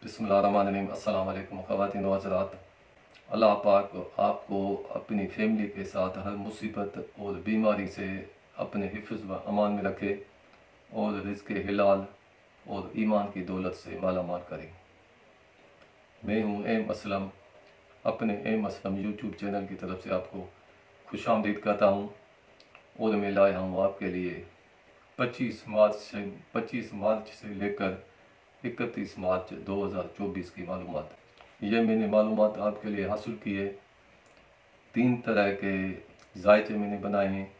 बिस्मिल्लाहिर्रहमानिर्रहीम। अस्सलाम वालेकुम ख़वातीन व हज़रात। अल्लाह पाक आपको अपनी फैमिली के साथ हर मुसीबत और बीमारी से अपने हिफ्ज़ व अमान में रखे और रिज़्क़ हिलाल और ईमान की दौलत से माला माल करे। मैं हूँ एम असलम। अपने एम असलम यूट्यूब चैनल की तरफ से आपको खुशामदीद कहता हूँ और मैं लाया हूँ आपके लिए 25 मार्च से लेकर 31 मार्च 2024 की मालूमात। ये मैंने मालूमात आपके लिए हासिल की है। 3 तरह के जायचे मैंने बनाए हैं।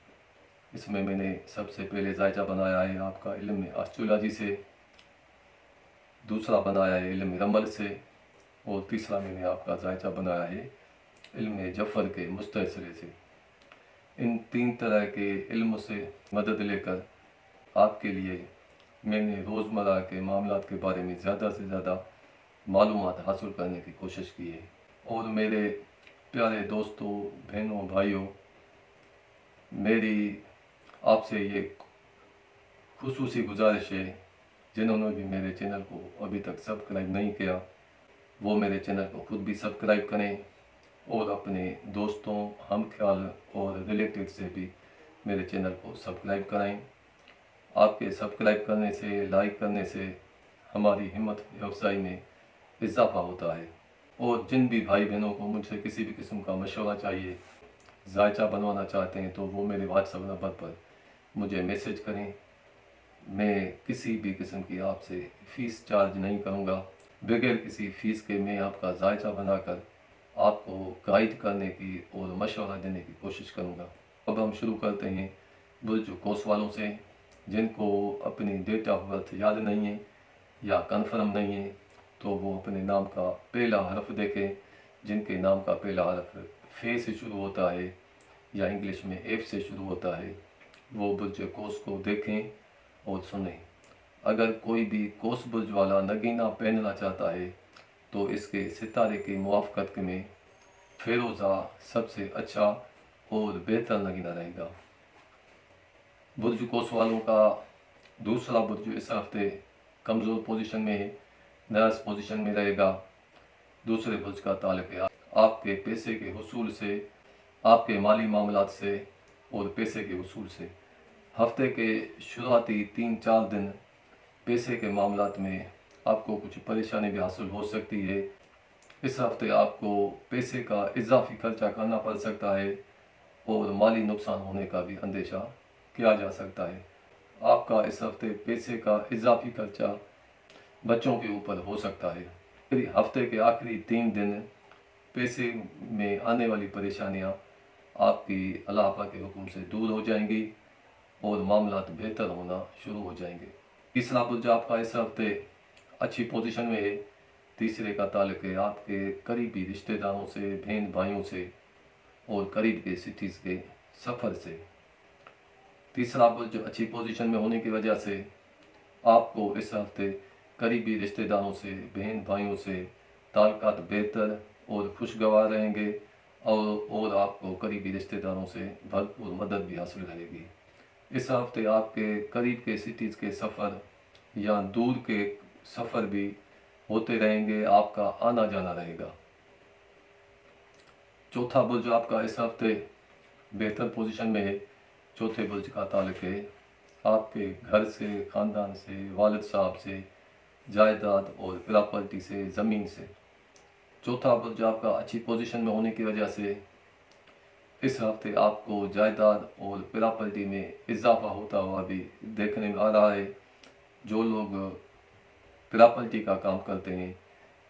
इसमें मैंने सबसे पहले जायचा बनाया है आपका इल्म एस्ट्रोलॉजी से, दूसरा बनाया है इल्म रमल से, और तीसरा मैंने आपका जायचा बनाया है इल्म जफ़र के मुस्तसिले से। इन 3 तरह के इल्म से मदद लेकर आपके लिए मैंने रोज़मर्रा के मामलात के बारे में ज़्यादा से ज़्यादा मालूमात हासिल करने की कोशिश की है। और मेरे प्यारे दोस्तों, बहनों, भाइयों, मेरी आपसे ये खुसूसी गुजारिश है, जिन्होंने भी मेरे चैनल को अभी तक सब्सक्राइब नहीं किया वो मेरे चैनल को खुद भी सब्सक्राइब करें और अपने दोस्तों, हम ख्याल और रिलेटिव से भी मेरे चैनल को सब्सक्राइब कराएं। आपके सब्सक्राइब करने से, लाइक करने से हमारी हिम्मत अफजाई में इजाफा होता है। और जिन भी भाई बहनों को मुझसे किसी भी किस्म का मशवरा चाहिए, जायचा बनवाना चाहते हैं, तो वो मेरे व्हाट्सएप नंबर पर मुझे मैसेज करें। मैं किसी भी किस्म की आपसे फ़ीस चार्ज नहीं करूँगा। बगैर किसी फ़ीस के मैं आपका जायचा बनाकर आपको गाइड करने की और मशवरा देने की कोशिश करूँगा। अब हम शुरू करते हैं बुर्ज कोस वालों से, जिनको अपनी डेट ऑफ बर्थ याद नहीं है या कन्फर्म नहीं है, तो वो अपने नाम का पहला हरफ देखें। जिनके नाम का पहला हरफ फे से शुरू होता है या इंग्लिश में एफ से शुरू होता है, वो बुर्ज कोस को देखें और सुनें। अगर कोई भी कोस बुर्ज वाला नगीना पहनना चाहता है तो इसके सितारे की मुआफ़क़त में फ़िरोज़ा सबसे अच्छा और बेहतर नगीना रहेगा। बुर्ज कोस वालों का दूसरा बुर्ज इस हफ्ते कमज़ोर पोजीशन में है, नर्स पोजीशन में रहेगा। दूसरे बुर्ज का ताल्लुक़ है आपके पैसे के हुसूल से, आपके माली मामलात से और पैसे के हुसूल से। हफ्ते के शुरुआती 3-4 दिन पैसे के मामलात में आपको कुछ परेशानी भी हासिल हो सकती है। इस हफ्ते आपको पैसे का इजाफी खर्चा करना पड़ सकता है और माली नुकसान होने का भी अंदेशा किया जा सकता है। आपका इस हफ्ते पैसे का इजाफी खर्चा बच्चों के ऊपर हो सकता है। फिर हफ्ते के आखिरी 3 दिन पैसे में आने वाली परेशानियां आपकी अल्लाह पाक के हुक्म से दूर हो जाएंगी और मामलात बेहतर होना शुरू हो जाएंगे। तीसरा बुर्ज आपका इस हफ्ते अच्छी पोजीशन में है। तीसरे का ताल्लुक़ है आपके करीबी रिश्तेदारों से, बहन भाइयों से और करीब के सिटीज़ के सफ़र से। तीसरा बुर्ज अच्छी पोजीशन में होने की वजह से आपको इस हफ्ते करीबी रिश्तेदारों से, बहन भाइयों से ताल्लुकात बेहतर और खुशगवार रहेंगे और आपको करीबी रिश्तेदारों से भरपूर मदद भी हासिल रहेगी। इस हफ्ते आपके करीब के सिटीज़ के सफ़र या दूर के सफ़र भी होते रहेंगे, आपका आना जाना रहेगा। चौथा बुर्ज आपका इस हफ्ते बेहतर पोजीशन में है। चौथे बुर्ज का ताल्लुक़ है आपके घर से, ख़ानदान से, वालिद साहब से, जायदाद और प्रॉपर्टी से, ज़मीन से। चौथा बुर्ज आपका अच्छी पोजीशन में होने की वजह से इस हफ्ते आपको जायदाद और प्रॉपर्टी में इजाफा होता हुआ भी देखने में आ रहा है। जो लोग प्रॉपर्टी का काम करते हैं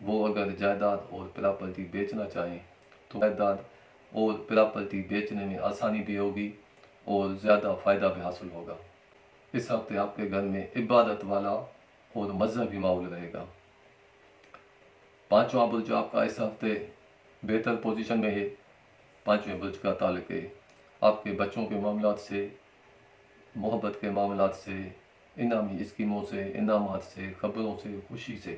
वो अगर जायदाद और प्रॉपर्टी बेचना चाहें तो जायदाद और प्रॉपर्टी बेचने में आसानी भी होगी और ज़्यादा फ़ायदा भी हासिल होगा। इस हफ्ते आपके घर में इबादत वाला और मजहबी माहौल रहेगा। पांचवा बुर्ज आपका इस हफ्ते बेहतर पोजीशन में है। पांचवें बुर्ज का ताल्लुक़ है आपके बच्चों के मामलात से, मोहब्बत के मामलात से, इनामी स्कीमों से, इनामात से, खबरों से, खुशी से।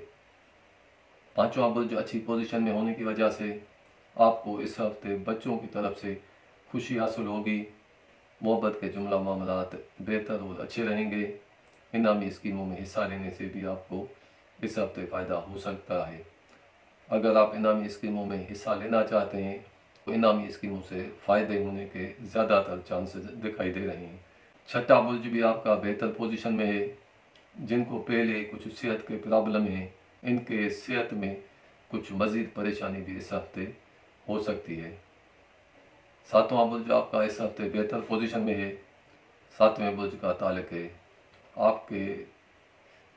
पांचवा बुर्ज अच्छी पोजीशन में होने की वजह से आपको इस हफ्ते बच्चों की तरफ से खुशी हासिल होगी। मोहब्बत के जुमला मामलात बेहतर और अच्छे रहेंगे। इनामी स्कीमों में हिस्सा लेने से भी आपको इस हफ्ते फ़ायदा हो सकता है। अगर आप इनामी स्कीमों में हिस्सा लेना चाहते हैं तो इनामी स्कीमों से फ़ायदे होने के ज़्यादातर चांसेस दिखाई दे रहे हैं। छठा बुर्ज भी आपका बेहतर पोजीशन में है। जिनको पहले कुछ सेहत के प्रॉब्लम है, इनके सेहत में कुछ मज़ीद परेशानी भी इस हफ्ते हो सकती है। सातवां बुर्ज आपका इस हफ्ते बेहतर पोजीशन में है। सातवें बुर्ज का ताल्लुक है आपके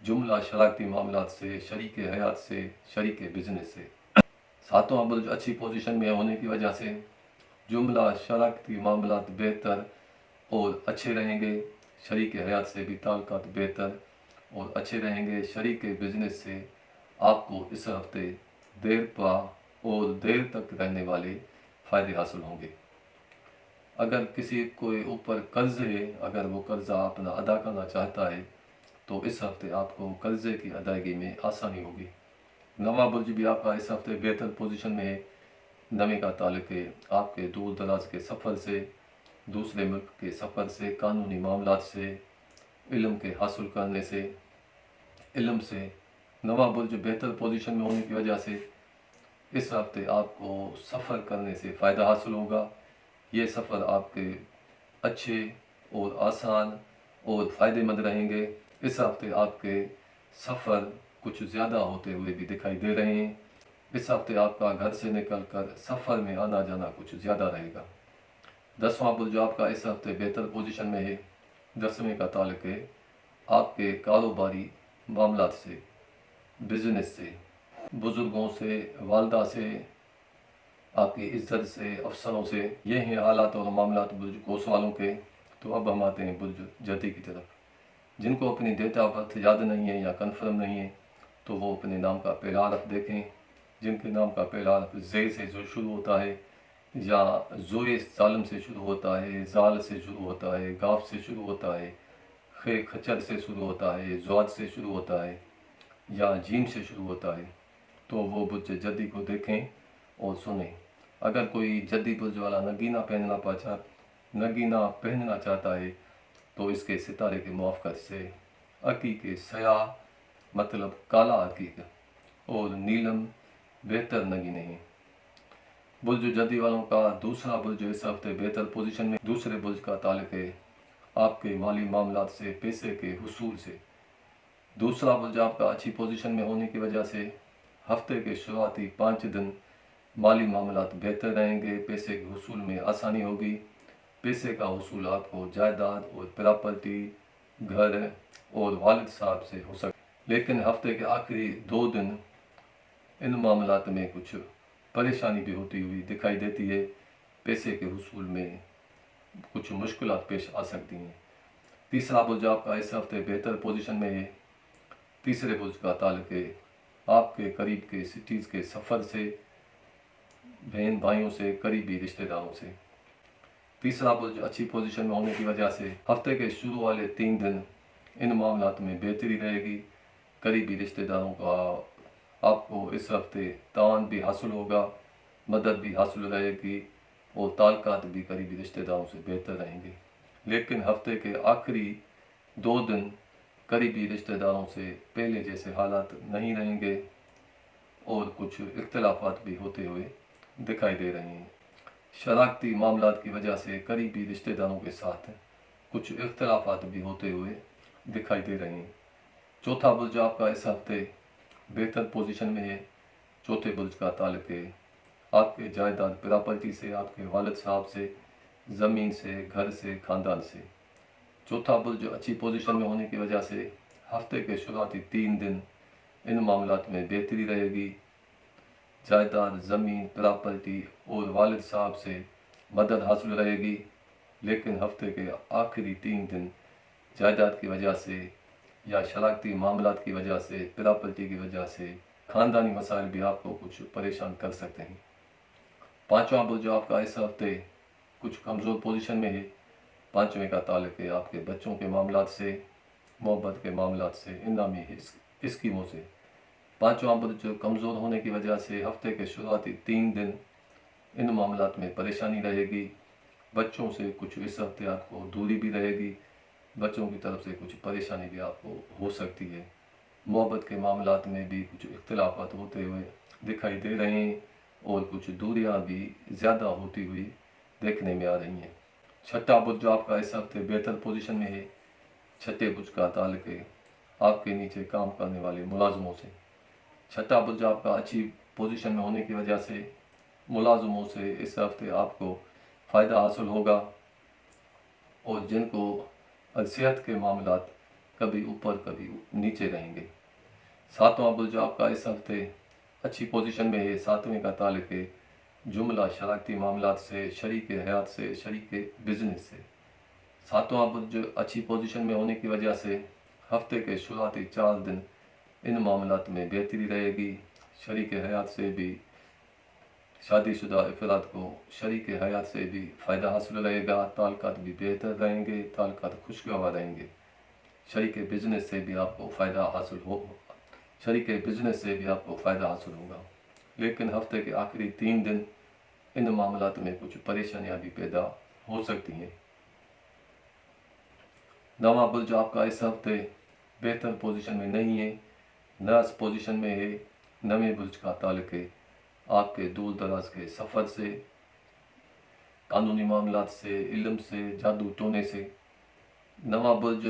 जुमला शरारती मामलात से, शरीक हयात से, शरीक बिजनेस से। सातवां बुर्ज अच्छी पोजीशन में होने की वजह से जुमला शरारती मामलात बेहतर और अच्छे रहेंगे। शरीक हयात से भी ताल्लुकात बेहतर और अच्छे रहेंगे। शरीक बिजनेस से आपको इस हफ्ते देर पा और देर तक रहने वाले फ़ायदे हासिल होंगे। अगर किसी के ऊपर कर्ज है, अगर वो कर्जा अपना अदा करना चाहता है तो इस हफ्ते आपको कर्जे की अदायगी में आसानी होगी। नवा बुर्ज भी आपका इस हफ्ते बेहतर पोजीशन में है। नवे का ताल्लुक है आपके दूर दराज के सफ़र से, दूसरे मुल्क के सफ़र से, कानूनी मामलात से, इल्म के हासिल करने से, इल्म से। नवा बुर्ज बेहतर पोजीशन में होने की वजह से इस हफ्ते आपको सफ़र करने से फ़ायदा हासिल होगा। ये सफ़र आपके अच्छे और आसान और फ़ायदेमंद रहेंगे। इस हफ्ते आपके सफ़र कुछ ज़्यादा होते हुए भी दिखाई दे रहे हैं। इस हफ्ते आपका घर से निकलकर सफ़र में आना जाना कुछ ज़्यादा रहेगा। दसवां बुर्ज आपका इस हफ्ते बेहतर पोजीशन में है। दसवें का ताल्लुक है आपके कारोबारी मामलात से, बिजनेस से, बुज़ुर्गों से, वालदा से, आपकी इज्जत से, अफसरों से। ये हैं हालात और मामलात बुर्ज कोस वालों के। तो अब हम आते हैं बुर्ज जदी की तरफ। जिनको अपनी डेट ऑफ बर्थ याद नहीं है या कन्फर्म नहीं है तो वो अपने नाम का पहला हरफ देखें। जिनके नाम का पहला हरफ जे से जो शुरू होता है, या जोए सालम से शुरू होता है, जाल से शुरू होता है, गाफ से शुरू होता है, खे खच्चर से शुरू होता है, ज्वाद से शुरू होता है, या जीम से शुरू होता है, तो वो बुर्ज जदी को देखें और सुनें। अगर कोई जदी बुर्ज वाला नगीना पहनना चाहता है तो इसके सितारे के मुआफ़क़त से अकीक़ सयाह मतलब काला अकीक़ और नीलम बेहतर नगीने हैं। बुर्ज जदी वालों का दूसरा बुर्ज इस हफ्ते बेहतर पोजीशन में। दूसरे बुर्ज का ताल्लुक है आपके माली मामलात से, पैसे के हुसूल से। दूसरा बुर्ज आपका अच्छी पोजीशन में होने की वजह से हफ्ते के शुरुआती 5 दिन माली मामलात बेहतर रहेंगे। पैसे के हुसूल में आसानी होगी। पैसे का हुसूल आपको जायदाद और प्रॉपर्टी, घर और वालिद साहब से हो सकता। लेकिन हफ्ते के आखिरी 2 दिन इन मामलात में कुछ परेशानी भी होती हुई दिखाई देती है। पैसे के हुसूल में कुछ मुश्किलात पेश आ सकती हैं। तीसरा बुर्ज आपका इस हफ्ते बेहतर पोजीशन में है। तीसरे बुर्ज का ताल्लुक है आपके करीब के सिटीज़ के सफ़र से, बहन भाइयों से, करीबी रिश्तेदारों से। तीसरा बुर्ज अच्छी पोजीशन में होने की वजह से हफ्ते के शुरू वाले 3 दिन इन मामलात में बेहतरी रहेगी। करीबी रिश्तेदारों का आपको इस हफ्ते तान भी हासिल होगा, मदद भी हासिल रहेगी और ताल्लुकात भी करीबी रिश्तेदारों से बेहतर रहेंगे। लेकिन हफ्ते के आखिरी 2 दिन करीबी रिश्तेदारों से पहले जैसे हालात नहीं रहेंगे और कुछ इख्तलाफात भी होते हुए दिखाई दे रहे हैं। शरारती मामलात की वजह से करीबी रिश्तेदारों के साथ कुछ इख्तलाफात भी होते हुए दिखाई दे रहे हैं। चौथा बुर्ज आपका इस हफ्ते बेहतर पोजीशन में है। चौथे बुर्ज का ताल्लुक है आपके जायदाद प्रॉपर्टी से, आपके वालिद साहब से, ज़मीन से, घर से, ख़ानदान से। चौथा बुर्ज अच्छी पोजीशन में होने की वजह से हफ्ते के शुरुआती 3 दिन इन मामलात में बेहतरी रहेगी। जायदाद, ज़मीन, प्रॉपर्टी और वालिद साहब से मदद हासिल रहेगी। लेकिन हफ्ते के आखिरी 3 दिन जायदाद की वजह से या शरारती मामलात की वजह से, प्रॉपर्टी की वजह से, ख़ानदानी मसाइल भी आपको कुछ परेशान कर सकते हैं। पाँचवा बुर्ज आपका इस हफ्ते कुछ कमज़ोर पोजीशन में है। पाँचवें का ताल्लुक है आपके बच्चों के मामलात से, मोहब्बत के मामलात से, इनामी स्कीमों से। पाँचवा बुर्ज कमज़ोर होने की वजह से हफ्ते के शुरुआती 3 दिन इन मामलात में परेशानी रहेगी। बच्चों से कुछ इस हफ्ते आपको दूरी भी रहेगी। बच्चों की तरफ से कुछ परेशानी भी आपको हो सकती है। मोहब्बत के मामलात में भी कुछ इख्तिलाफात होते हुए दिखाई दे रहे हैं और कुछ दूरियां भी ज़्यादा होती हुई देखने में आ रही हैं। छठा बुर्ज जो आपका इस हफ्ते बेहतर पोजीशन में है, छठे बुर्ज का ताल्लुक है आपके नीचे काम करने वाले मुलाजमों से। छठा बुर्ज आपका अच्छी पोजीशन में होने की वजह से मुलाजमों से इस हफ्ते आपको फ़ायदा हासिल होगा और जिनको सेहत के मामलात कभी ऊपर कभी नीचे रहेंगे। सातवां बुर्ज आपका इस हफ्ते अच्छी पोजीशन में है, सातवें का ताल्लुक है जुमला शरारती मामलात से, शरीक हयात से, शरीक बिजनेस से। सातवां बुर्ज अच्छी पोजीशन में होने की वजह से हफ्ते के शुरुआती 4 दिन इन मामलात में बेहतरी रहेगी। शरीक हयात से भी, शादीशुदा अफराद को शरीक हयात से भी फ़ायदा हासिल रहेगा, ताल्लुकात भी बेहतर रहेंगे, ताल्लुकात खुशगवार रहेंगे। शरीक बिजनेस से भी आपको फ़ायदा हासिल शरीक बिजनेस से भी आपको फ़ायदा हासिल होगा। लेकिन हफ्ते के आखिरी 3 दिन इन मामलात में कुछ परेशानियां भी पैदा हो सकती हैं। नवा बुर्ज आपका इस हफ्ते बेहतर पोजीशन में नहीं है, नर्स पोजीशन में है। नवे बुर्ज का ताल्लुक है आपके दूर दराज के सफ़र से, कानूनी मामलात से, इल्म से, जादू टोने से। नवा बुर्ज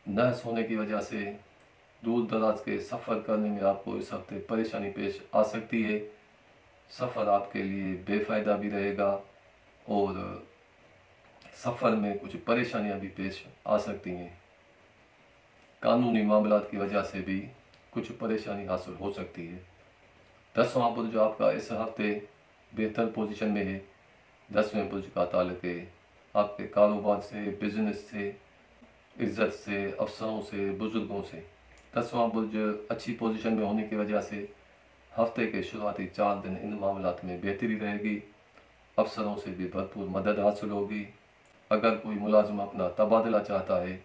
नर्स होने की वजह से दूर दराज के सफ़र करने में आपको इस हफ्ते परेशानी पेश आ सकती है। सफ़र आपके लिए बेफ़ायदा भी रहेगा और सफ़र में कुछ परेशानियां भी पेश आ सकती हैं। कानूनी मामलात की वजह से भी कुछ परेशानी हासिल हो सकती है। 10वां बुर्ज आपका इस हफ्ते बेहतर पोजीशन में है। 10वें बुर्ज का ताल्लुक है आपके कारोबार से, बिजनेस से, इज़्ज़त से, अफसरों से, बुज़ुर्गों से। 10वां बुर्ज अच्छी पोजीशन में होने की वजह से हफ्ते के शुरुआती 4 दिन इन मामलात में बेहतरी रहेगी। अफसरों से भी भरपूर मदद हासिल होगी। अगर कोई मुलाजिम अपना तबादला चाहता है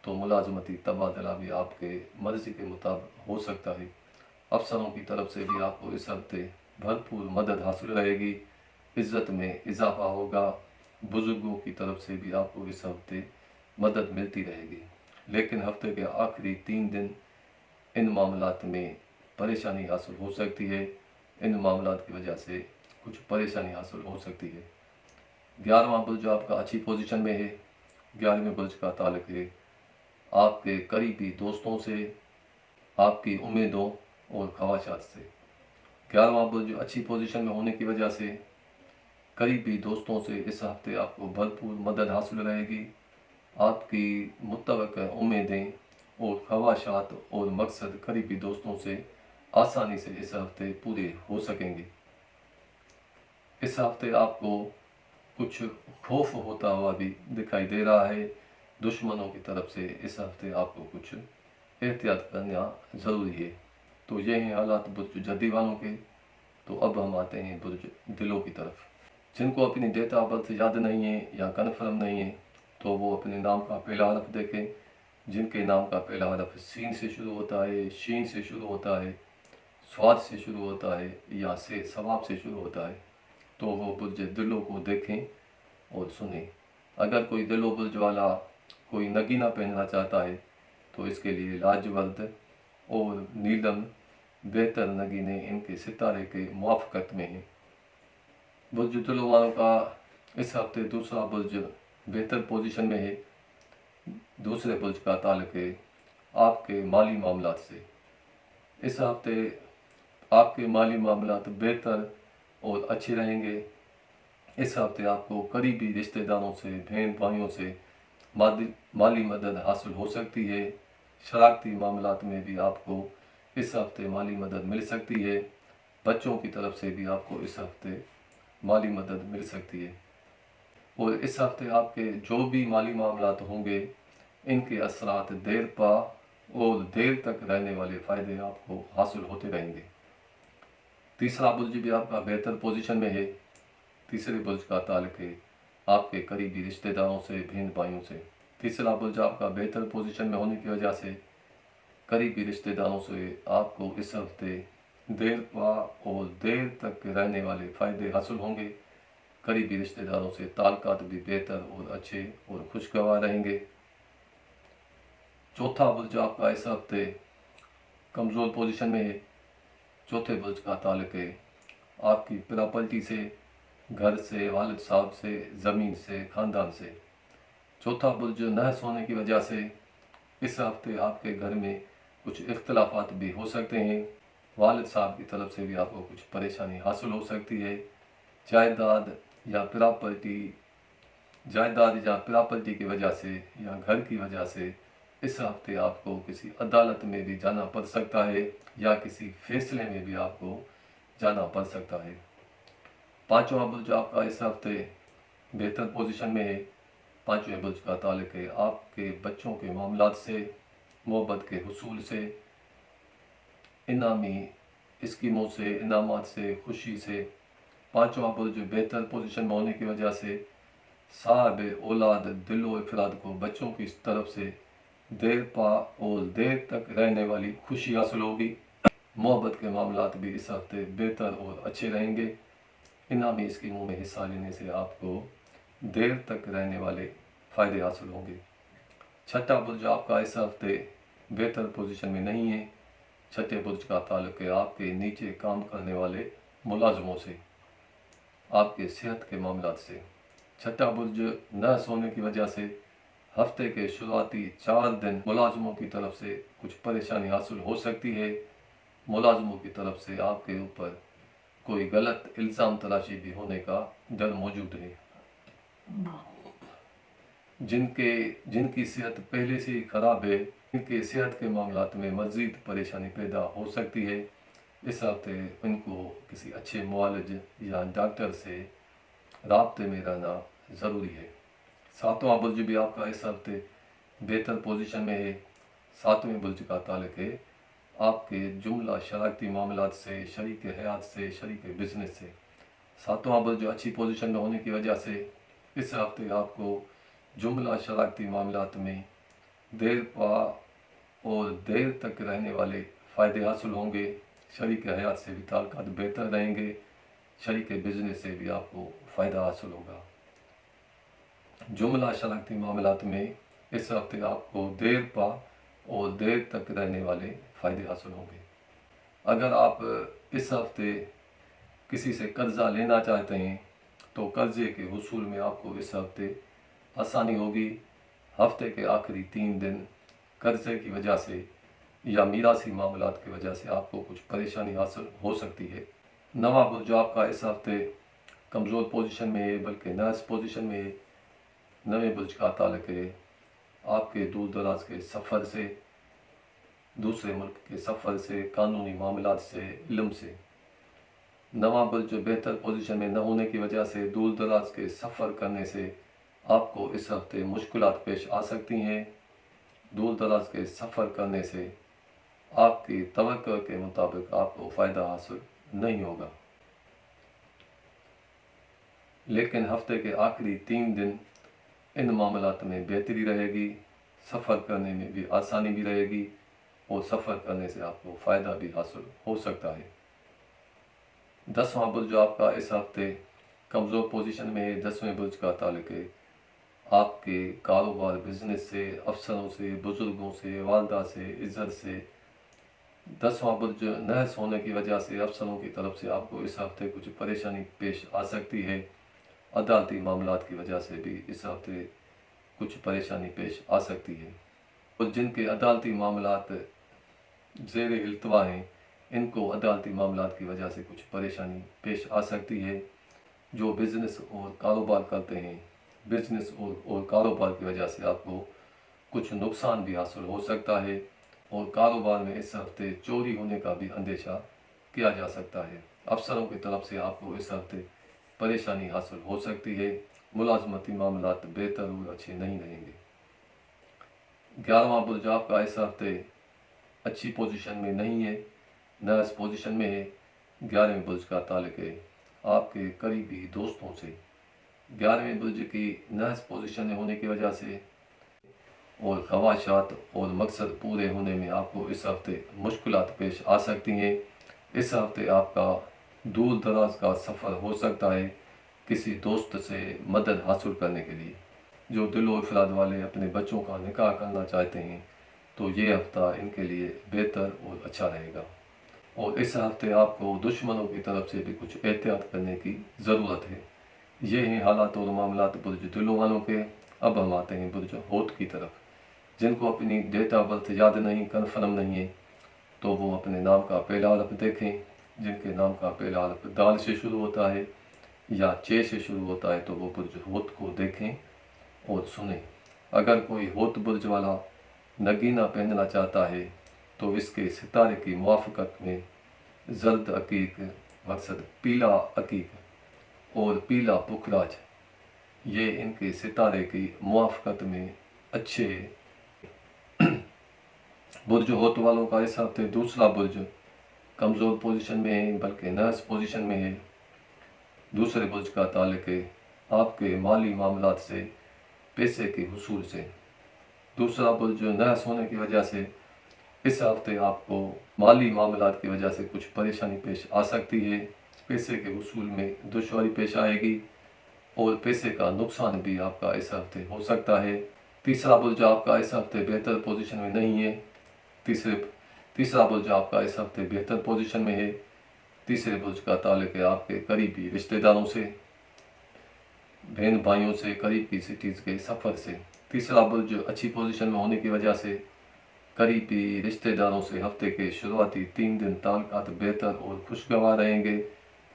तो मुलाजमती तबादला भी आपके मर्ज़ी के मुताबिक हो सकता है। अफसरों की तरफ से भी आपको इस हफ्ते भरपूर मदद हासिल रहेगी, इज़्ज़त में इजाफा होगा। बुज़ुर्गों की तरफ से भी आपको इस हफ्ते मदद मिलती रहेगी। लेकिन हफ्ते के आखिरी 3 दिन इन मामलात में परेशानी हासिल हो सकती है। इन मामलात की वजह से कुछ परेशानी हासिल हो सकती है। 11वां बुर्ज आपका अच्छी पोजीशन में है। 11वें बुर्ज का ताल्लुक है आपके करीबी दोस्तों से, आपकी उम्मीदों और ख्वाहिशात से। 11वां बुर्ज अच्छी पोजीशन में होने की वजह से करीबी दोस्तों से इस हफ्ते आपको भरपूर मदद हासिल रहेगी। आपकी मुत्तवक्का उम्मीदें और ख्वाहिशात और मकसद करीबी दोस्तों से आसानी से इस हफ्ते पूरे हो सकेंगे। इस हफ्ते आपको कुछ खौफ होता हुआ भी दिखाई दे रहा है दुश्मनों की तरफ से। इस हफ्ते आपको कुछ एहतियात करना ज़रूरी है। तो ये हैं हालात बुर्ज जद्दी वालों के। तो अब हम आते हैं बुर्ज दिलों की तरफ। जिनको अपनी डेट ऑफ बर्थ याद नहीं है या कन्फर्म नहीं है तो वो अपने नाम का पहला हरफ देखें। जिनके नाम का पहला हरफ सीन से शुरू होता है, शीन से शुरू होता है, स्वाद से शुरू होता है या से सवाब से शुरू होता है तो वो बुर्ज दिलों को देखें और सुने। अगर कोई दिलो बुर्ज वाला कोई नगीना पहनना चाहता है तो इसके लिए लाजवर्द और नीलम बेहतर नगीने इनके सितारे के मुआफ़क़त में हैं। बुर्ज दिलो वालों का इस हफ्ते दूसरा बुर्ज बेहतर पोजीशन में है। दूसरे बुर्ज का ताल्लुक है आपके माली मामलात से। इस हफ्ते आपके माली मामलात बेहतर और अच्छे रहेंगे। इस हफ्ते आपको करीबी रिश्तेदारों से, बहन भाइयों से माली मदद हासिल हो सकती है। शरारती मामलात में भी आपको इस हफ्ते माली मदद मिल सकती है। बच्चों की तरफ से भी आपको इस हफ्ते माली मदद मिल सकती है। और इस हफ्ते आपके जो भी माली मामलात होंगे इनके असरात देर पा और देर तक रहने वाले फ़ायदे आपको हासिल होते रहेंगे। तीसरा बुर्ज भी आपका बेहतर पोजीशन में है। तीसरे बुर्ज का ताल्लुक है आपके करीबी रिश्तेदारों से, बहन भाइयों से। तीसरा बुर्ज आपका बेहतर पोजीशन में होने की वजह से करीबी रिश्तेदारों से आपको इस हफ्ते देर पा और देर तक रहने वाले फ़ायदे हासिल होंगे। करीबी रिश्तेदारों से ताल्लुकात भी बेहतर और अच्छे और खुशगवार रहेंगे। चौथा बुर्ज आपका इस हफ्ते कमज़ोर पोजीशन में है। चौथे बुर्ज का ताल्लुक है आपकी प्रॉपर्टी से, घर से, वालिद साहब से, ज़मीन से, ख़ानदान से। चौथा बुर्ज नहस होने की वजह से इस हफ्ते आपके घर में कुछ इख्तलाफात भी हो सकते हैं। वालिद साहब की तरफ से भी आपको कुछ परेशानी हासिल हो सकती है। जायदाद या प्रॉपर्टी की वजह से या घर की वजह से इस हफ्ते आपको किसी अदालत में भी जाना पड़ सकता है या किसी फैसले में भी आपको जाना पड़ सकता है। पांचवा बुर्ज आपका इस हफ्ते बेहतर पोजीशन में है। पांचवें बुर्ज का ताल्लुक है आपके बच्चों के मामलात से, मोहब्बत के हुसूल से, इनामी स्कीमों से, इनामात से, खुशी से। पांचवा बुर्ज बेहतर पोजीशन में होने की वजह से साहब औलाद दिलो इफराद को बच्चों की तरफ से देर पा और देर तक रहने वाली खुशी हासिल होगी। मोहब्बत के मामलात भी इस हफ्ते बेहतर और अच्छे रहेंगे। इनामी स्कीमों में हिस्सा लेने से आपको देर तक रहने वाले फ़ायदे हासिल होंगे। छठा बुर्ज आपका इस हफ्ते बेहतर पोजीशन में नहीं है। छठे बुर्ज का ताल्लुक है आपके नीचे काम करने वाले मुलाजमों से, आपके सेहत के मामलात से। छठा बुर्ज नहस होने की वजह से हफ्ते के शुरुआती 4 दिन मुलाजमों की तरफ से कुछ परेशानी हासिल हो सकती है। मुलाजमों की तरफ से आपके ऊपर कोई गलत इल्ज़ाम तराशी भी होने का डर मौजूद है। जिनकी सेहत पहले से ही ख़राब है, इनके सेहत के मामलात में मज़ीद परेशानी पैदा हो सकती है। इस हफ्ते इनको किसी अच्छे मुआलिज या डॉक्टर से राब्ते में रहना ज़रूरी है। सातवां बुर्ज भी आपका इस हफ्ते बेहतर पोजीशन में है। सातवें बुर्ज का ताल्लुक है आपके जुमला शरारती मामलात से, शरीक हयात से, शरीक बिजनेस से। सातवां बुर्ज अच्छी पोजीशन में होने की वजह से इस हफ्ते आपको जुमला शरारती मामलात में देर पा और देर तक रहने वाले फ़ायदे हासिल होंगे। शरीक हयात से भी ताल्लुकात बेहतर रहेंगे। शरीक बिजनेस से भी आपको फ़ायदा हासिल होगा। जुमला शरारती मामलात में इस हफ्ते आपको देर पा और देर तक रहने वाले फ़ायदे हासिल होंगे। अगर आप इस हफ्ते किसी से कर्ज़ा लेना चाहते हैं तो कर्ज़े के हुसूल में आपको इस हफ्ते आसानी होगी। हफ्ते के आखिरी 3 दिन कर्ज़े की वजह से या मीरासी मामलात की वजह से आपको कुछ परेशानी हासिल हो सकती है। नवा बुर्ज आपका इस हफ्ते कमज़ोर पोजीशन में है, बल्कि नहस पोजीशन में है। नवे बुर्ज का ताल्लुक है आपके दूर दराज के सफ़र से, दूसरे मुल्क के सफ़र से, कानूनी मामलात से, इल्म से। नवा बुर्ज बेहतर पोजीशन में न होने की वजह से दूर दराज के सफ़र करने से आपको इस हफ्ते मुश्किलात पेश आ सकती हैं। दूर दराज के सफ़र करने से आपकी तवक्को के मुताबिक आपको फ़ायदा हासिल नहीं होगा, लेकिन हफ्ते के आखिरी 3 दिन इन मामलात में बेहतरी रहेगी। सफ़र करने में भी आसानी भी रहेगी और सफ़र करने से आपको फ़ायदा भी हासिल हो सकता है। 10वां बुर्ज आपका इस हफ्ते कमज़ोर पोजीशन में है। 10वें बुर्ज का ताल्लुक है आपके कारोबार, बिजनेस से, अफसरों से, बुज़ुर्गों से, वालदा से, इज़्ज़त से। 10वां बुर्ज नहस होने की वजह से अफसरों की तरफ से आपको इस हफ्ते कुछ परेशानी पेश आ सकती है। अदालती मामलात की वजह से भी इस हफ्ते कुछ परेशानी पेश आ सकती है। और जिनके अदालती मामलात ज़ेर इल्तवा हैं, इनको अदालती मामलात की वजह से कुछ परेशानी पेश आ सकती है। जो बिज़नेस और कारोबार करते हैं, बिज़नेस और कारोबार की वजह से आपको कुछ नुकसान भी हासिल हो सकता है और कारोबार में इस हफ्ते चोरी होने का भी अंदेशा किया जा सकता है। अफसरों की तरफ से आपको इस हफ्ते परेशानी हासिल हो सकती है। मुलाजमती मामलात बेहतर और अच्छे नहीं रहेंगे। 11वां बुर्ज आपका इस हफ्ते अच्छी पोजीशन में नहीं है, नहस पोजीशन में है। 11वें बुर्ज का ताल्लुक है आपके करीबी दोस्तों से। 11वें बुर्ज की नहस पोजीशन में होने की वजह से और ख्वाहिशात और मकसद पूरे होने में आपको इस हफ्ते मुश्किलात पेश आ सकती हैं। इस हफ्ते आपका दूर दराज का सफ़र हो सकता है किसी दोस्त से मदद हासिल करने के लिए। जो दिलो इफराद वाले अपने बच्चों का निकाह करना चाहते हैं तो ये हफ्ता इनके लिए बेहतर और अच्छा रहेगा। और इस हफ्ते आपको दुश्मनों की तरफ से भी कुछ एहतियात करने की ज़रूरत है। ये हैं हालात और मामलात बुर्ज दिलों वालों के। अब हम आते हैं बुर्ज होत की तरफ। जिनको अपनी डेट ऑफ बर्थ याद नहीं, कन्फर्म नहीं है, तो वो अपने नाम का पहला हरफ देखें। जिनके नाम का पहला हरफ दाल से शुरू होता है या चे से शुरू होता है, तो वो बुर्ज होत को देखें और सुने। अगर कोई होत बुर्ज वाला नगीना पहनना चाहता है, तो इसके सितारे की मुआफ़क़त में जर्द अकीक, मकसद पीला अकीक और पीला पुखराज, ये इनके सितारे की मुआफ़क़त में अच्छे। बुर्ज होत वालों का इस हफ्ते दूसरा बुर्ज कमज़ोर पोजीशन में है, बल्कि नर्स पोजीशन में है। दूसरे बुर्ज का ताल्लुक़ है आपके माली मामलात से, पैसे के हुसूल से। दूसरा बुर्ज नर्स होने की वजह से इस हफ्ते आपको माली मामलात की वजह से कुछ परेशानी पेश आ सकती है। पैसे के हुसूल में दुश्वारी पेश आएगी और पैसे का नुकसान भी आपका इस हफ्ते हो सकता है। तीसरा बुर्ज आपका इस हफ्ते बेहतर पोजीशन में नहीं है। तीसरा बुर्ज आपका इस हफ्ते बेहतर पोजीशन में है। तीसरे बुर्ज का ताल्लुक़ है आपके करीबी रिश्तेदारों से, बहन भाइयों से, करीब की सिटीज़ के सफ़र से। तीसरा बुर्ज अच्छी पोजीशन में होने की वजह से करीबी रिश्तेदारों से हफ्ते के शुरुआती 3 दिन ताल्लुकात बेहतर और खुशगवार रहेंगे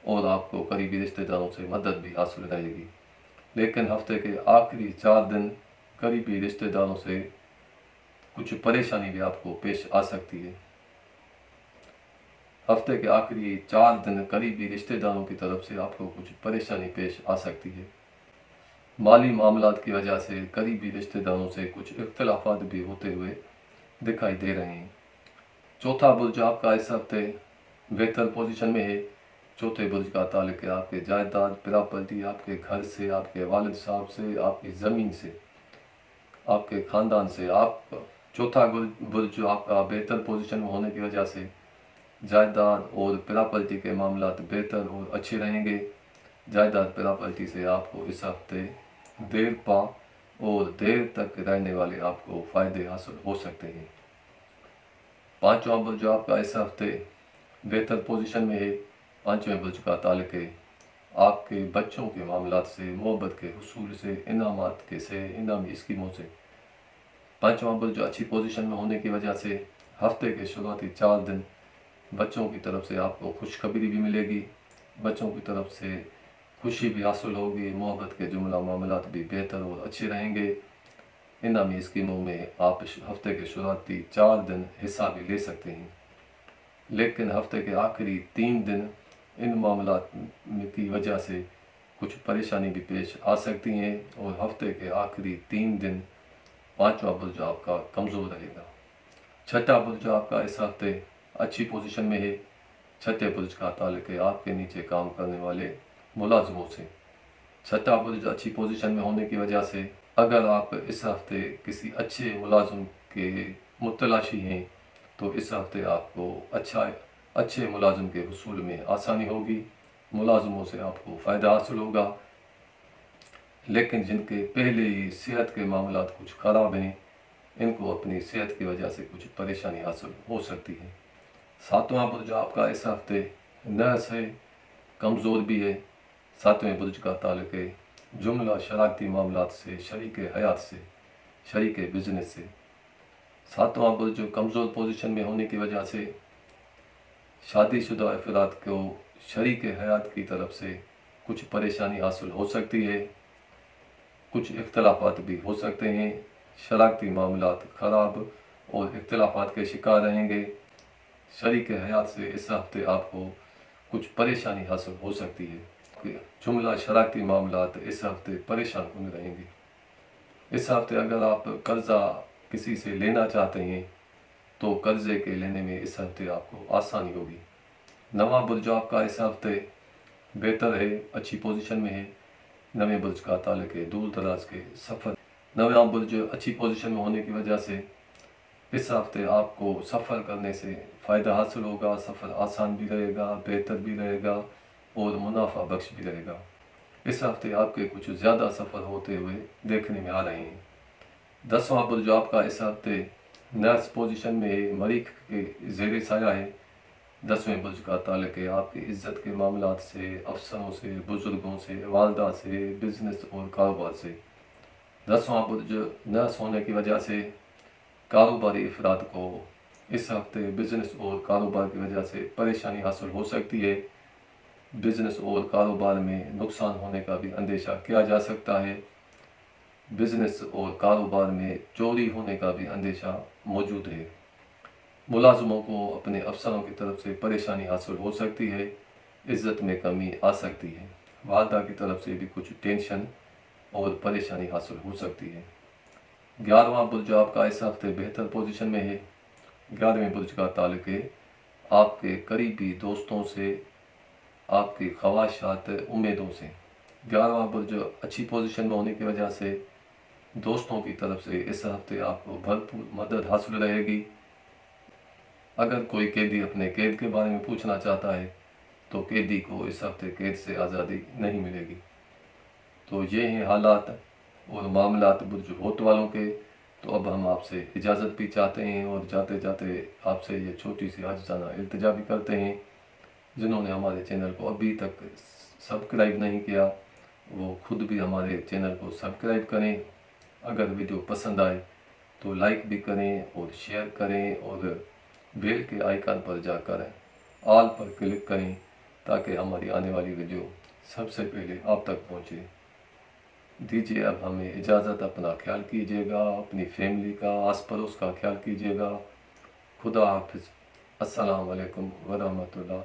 और आपको करीबी रिश्तेदारों से मदद भी हासिल रहेगी। लेकिन हफ्ते के आखिरी 4 दिन करीबी रिश्तेदारों से कुछ परेशानी भी आपको पेश आ सकती है। हफ्ते के आखिरी 4 दिन करीबी रिश्तेदारों की तरफ से आपको कुछ परेशानी पेश आ सकती है। माली मामलात की वजह से करीबी रिश्तेदारों से कुछ इख्तिलाफात भी होते हुए दिखाई दे रहे हैं। चौथा बुर्ज आपका इस हफ्ते बेहतर पोजीशन में है। चौथे बुर्ज का ताल्लुक़ है आपके जायदाद, प्रॉपर्टी, आपके घर से, आपके वालिद साहब से, आपकी ज़मीन से, आपके ख़ानदान से। आप चौथा बुर्ज आपका बेहतर पोजीशन में होने की वजह से जायदाद और प्रॉपर्टी के मामलात बेहतर और अच्छे रहेंगे। जायदाद प्रॉपर्टी से आपको इस हफ्ते देर पा और देर तक रहने वाले आपको फ़ायदे हासिल हो सकते हैं। पाँचवां बुर्ज आपका इस हफ्ते बेहतर पोजीशन में है। पाँचवें बुर्ज का ताल्लुक़ है आपके बच्चों के मामलात से, मोहब्बत के हुसूल से, इनामात के से, इनामी स्कीमों से। पाँचवां बुर्ज अच्छी पोजीशन में होने की वजह से हफ्ते के शुरुआती 4 दिन बच्चों की तरफ से आपको खुशखबरी भी मिलेगी। बच्चों की तरफ से खुशी भी हासिल होगी। मोहब्बत के जुमला मामलात भी बेहतर और अच्छे रहेंगे। इनामी स्कीमों में आप हफ्ते के शुरुआती 4 दिन हिस्सा भी ले सकते हैं। लेकिन हफ्ते के आखिरी 3 दिन इन मामलात की वजह से कुछ परेशानी भी पेश आ सकती हैं और हफ्ते के आखिरी 3 दिन पाँचवा बुर्ज आपका कमज़ोर रहेगा। छठा बुर्ज आपका इस हफ्ते अच्छी पोजीशन में है। छठे बुर्ज का ताल्लुक़ है आपके नीचे काम करने वाले मुलाजमों से। छठा बुर्ज अच्छी पोजीशन में होने की वजह से अगर आप इस हफ्ते किसी अच्छे मुलाजिम के मुतलाशी हैं, तो इस हफ्ते आपको अच्छे मुलाजिम के हुसूल में आसानी होगी। मुलाजिमों से आपको फ़ायदा हासिल होगा। लेकिन जिनके पहले ही सेहत के मामलात कुछ ख़राब हैं, इनको अपनी सेहत की वजह से कुछ परेशानी हासिल हो सकती है। सातवां बुर्ज आपका इस हफ्ते नर्स है, कमज़ोर भी है। सातवें बुर्ज का ताल्लुक़ है जुमला शरारती मामलात से, शरीक हयात से, शरीक बिजनेस से। सातवां बुर्ज कमज़ोर पोजीशन में होने की वजह से शादीशुदा अफराद को शरीक हयात की तरफ से कुछ परेशानी हासिल हो सकती है। कुछ इख्तिलाफात भी हो सकते हैं। शरारती मामलात ख़राब और इख्तिलाफात के शिकार रहेंगे। शरीक हयात से इस हफ्ते आपको कुछ परेशानी हासिल हो सकती है। जुमला शरारती मामलात इस हफ्ते परेशान कन रहेंगे। इस हफ्ते अगर आप कर्ज़ा किसी से लेना चाहते हैं, तो कर्ज़े के लेने में इस हफ्ते आपको आसानी होगी। नवां बुर्ज आपका इस हफ्ते बेहतर है, अच्छी पोजीशन में है। नवें बुर्ज का ताल्लुक़ है दूर दराज के सफ़र। नवां बुर्ज अच्छी पोजीशन में होने की वजह से इस हफ्ते आपको सफ़र करने से फ़ायदा हासिल होगा। सफ़र आसान भी रहेगा, बेहतर भी रहेगा और मुनाफा बख्श भी रहेगा। इस हफ्ते आपके कुछ ज़्यादा सफ़र होते हुए देखने में आ रहे हैं। 10वां बुर्ज आपका इस हफ्ते नर्स पोजीशन में है, मरीख के ज़ेर साया है। 10वें बुर्ज का ताल्लुक है आपकी इज़्ज़त के मामलात से, अफसरों से, बुज़ुर्गों से, वालदा से, बिज़नेस और कारोबार से। 10वां बुर्ज नर्स होने की वजह से कारोबारी अफराद को इस हफ्ते बिज़नेस और कारोबार की वजह से परेशानी हासिल हो सकती है। बिज़नेस और कारोबार में नुकसान होने का भी अंदेशा किया जा सकता है। बिज़नेस और कारोबार में चोरी होने का भी अंदेशा मौजूद है। मुलाजमों को अपने अफसरों की तरफ से परेशानी हासिल हो सकती है, इज़्ज़त में कमी आ सकती है। वालदा की तरफ से भी कुछ टेंशन और परेशानी हासिल हो सकती है। 11वां बुर्ज आपका इस हफ्ते बेहतर पोजीशन में है। 11वें बुर्ज का ताल्लुक है आपके करीबी दोस्तों से, आपकी ख्वाहिशात उम्मीदों से। 11वां बुर्ज अच्छी पोजीशन में होने की वजह से दोस्तों की तरफ से इस हफ्ते आपको भरपूर मदद हासिल रहेगी। अगर कोई कैदी अपने कैद के बारे में पूछना चाहता है तो कैदी को इस हफ्ते कैद से आज़ादी नहीं मिलेगी। तो ये हैं हालात और मामलात बुर्ज होत वालों के। तो अब हम आपसे इजाज़त भी चाहते हैं और जाते जाते आपसे ये छोटी सी आजिज़ाना इल्तिजा भी करते हैं, जिन्होंने हमारे चैनल को अभी तक सब्सक्राइब नहीं किया वो खुद भी हमारे चैनल को सब्सक्राइब करें। अगर वीडियो पसंद आए तो लाइक भी करें और शेयर करें और बेल के आइकन पर जाकर ऑल पर क्लिक करें ताकि हमारी आने वाली वीडियो सबसे पहले आप तक पहुंचे। दीजिए अब हमें इजाज़त। अपना ख्याल कीजिएगा, अपनी फैमिली का, आस पड़ोस का ख्याल कीजिएगा। खुदा हाफिज़। अस्सलाम वालेकुम व रहमतुल्लाह।